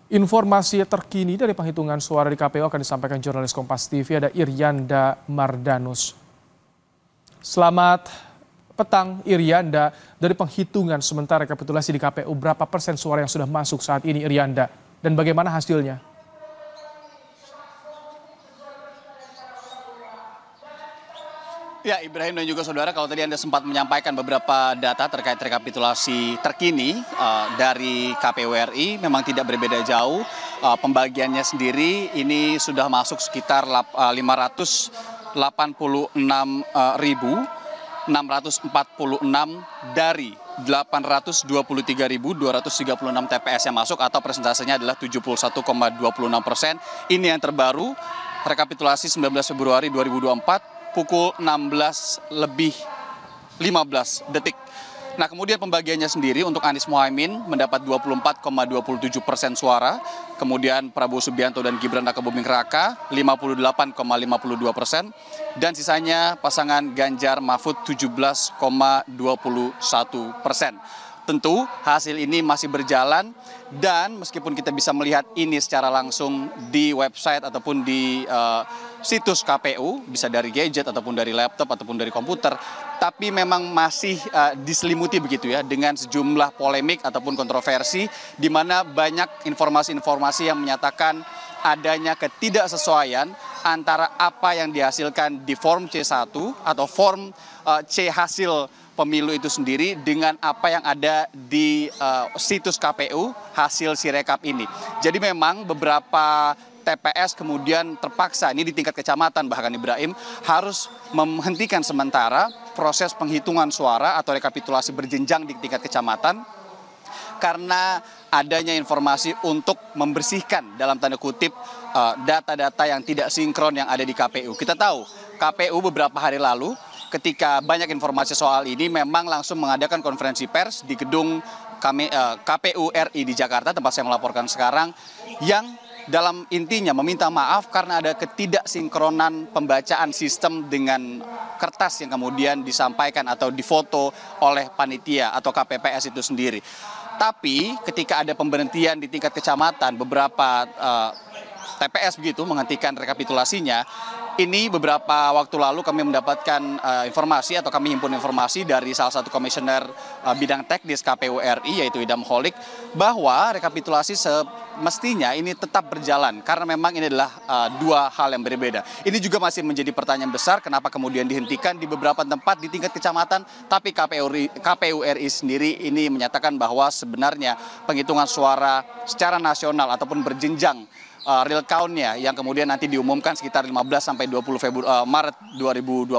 Informasi terkini dari penghitungan suara di KPU akan disampaikan jurnalis Kompas TV, ada Irianda Mardanus. Selamat petang Irianda, dari penghitungan sementara rekapitulasi di KPU, berapa persen suara yang sudah masuk saat ini Irianda? Dan bagaimana hasilnya? Ya, Ibrahim dan juga saudara, kalau tadi Anda sempat menyampaikan beberapa data terkait rekapitulasi terkini dari KPU RI, memang tidak berbeda jauh. Pembagiannya sendiri ini sudah masuk sekitar 586.646 dari 823.236 TPS yang masuk, atau persentasenya adalah 71,26%. Ini yang terbaru, rekapitulasi 19 Februari 2024. Pukul 16:15. Nah, kemudian pembagiannya sendiri untuk Anies Mohaimin mendapat 24,27% suara, kemudian Prabowo Subianto dan Gibran Rakabuming Raka 58,52%, dan sisanya pasangan Ganjar Mahfud 17,21%. Tentu hasil ini masih berjalan, dan meskipun kita bisa melihat ini secara langsung di website ataupun di situs KPU, bisa dari gadget ataupun dari laptop ataupun dari komputer, tapi memang masih diselimuti begitu ya dengan sejumlah polemik ataupun kontroversi, di mana banyak informasi-informasi yang menyatakan adanya ketidaksesuaian antara apa yang dihasilkan di form C1 atau form C hasil pemilu itu sendiri dengan apa yang ada di situs KPU hasil Sirekap ini. Jadi memang beberapa TPS kemudian terpaksa, ini di tingkat kecamatan bahkan Ibrahim, harus menghentikan sementara proses penghitungan suara atau rekapitulasi berjenjang di tingkat kecamatan karena adanya informasi untuk membersihkan dalam tanda kutip data-data yang tidak sinkron yang ada di KPU. Kita tahu KPU beberapa hari lalu ketika banyak informasi soal ini memang langsung mengadakan konferensi pers di gedung KPU RI di Jakarta, tempat saya melaporkan sekarang, yang dalam intinya meminta maaf karena ada ketidaksinkronan pembacaan sistem dengan kertas yang kemudian disampaikan atau difoto oleh panitia atau KPPS itu sendiri. Tapi ketika ada pemberhentian di tingkat kecamatan, beberapa TPS begitu menghentikan rekapitulasinya. Ini beberapa waktu lalu kami mendapatkan informasi atau kami himpun informasi dari salah satu komisioner bidang teknis KPU RI, yaitu Idam Holik, bahwa rekapitulasi semestinya ini tetap berjalan karena memang ini adalah dua hal yang berbeda. Ini juga masih menjadi pertanyaan besar, kenapa kemudian dihentikan di beberapa tempat di tingkat kecamatan, tapi KPU RI sendiri ini menyatakan bahwa sebenarnya penghitungan suara secara nasional ataupun berjenjang real count-nya yang kemudian nanti diumumkan sekitar 15 sampai 20 Maret 2024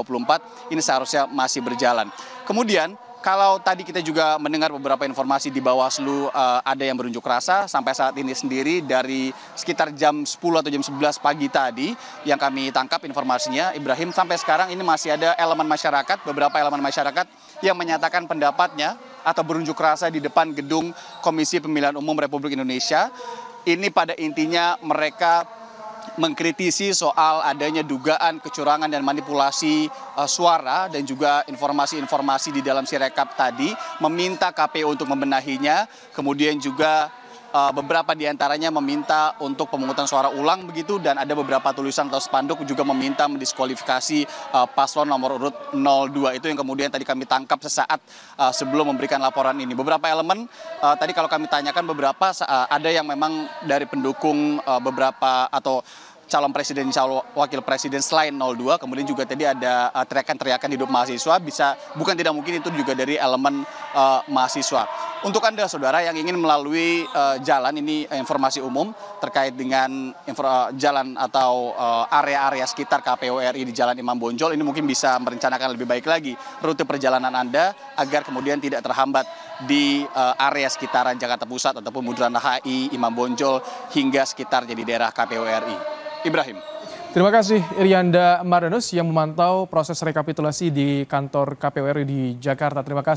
ini seharusnya masih berjalan. Kemudian kalau tadi kita juga mendengar beberapa informasi di Bawaslu ada yang berunjuk rasa, sampai saat ini sendiri dari sekitar jam 10 atau jam 11 pagi tadi yang kami tangkap informasinya, Ibrahim, sampai sekarang ini masih ada elemen masyarakat, beberapa elemen masyarakat yang menyatakan pendapatnya atau berunjuk rasa di depan gedung Komisi Pemilihan Umum Republik Indonesia. Ini pada intinya mereka mengkritisi soal adanya dugaan kecurangan dan manipulasi suara dan juga informasi-informasi di dalam Sirekap tadi, meminta KPU untuk membenahinya, kemudian juga beberapa diantaranya meminta untuk pemungutan suara ulang begitu, dan ada beberapa tulisan atau spanduk juga meminta mendiskualifikasi paslon nomor urut 02 itu yang kemudian tadi kami tangkap sesaat sebelum memberikan laporan ini. Beberapa elemen tadi kalau kami tanyakan beberapa ada yang memang dari pendukung beberapa atau calon presiden, calon wakil presiden selain 02, kemudian juga tadi ada teriakan-teriakan hidup mahasiswa, bukan tidak mungkin itu juga dari elemen mahasiswa. Untuk Anda saudara yang ingin melalui jalan, ini informasi umum terkait dengan jalan atau area-area sekitar KPU RI di Jalan Imam Bonjol, ini mungkin bisa merencanakan lebih baik lagi rute perjalanan Anda agar kemudian tidak terhambat di area sekitaran Jakarta Pusat ataupun Bundaran HI, Imam Bonjol hingga sekitar jadi daerah KPU RI. Ibrahim. Terima kasih Irianda Mardanus yang memantau proses rekapitulasi di kantor KPU RI di Jakarta. Terima kasih.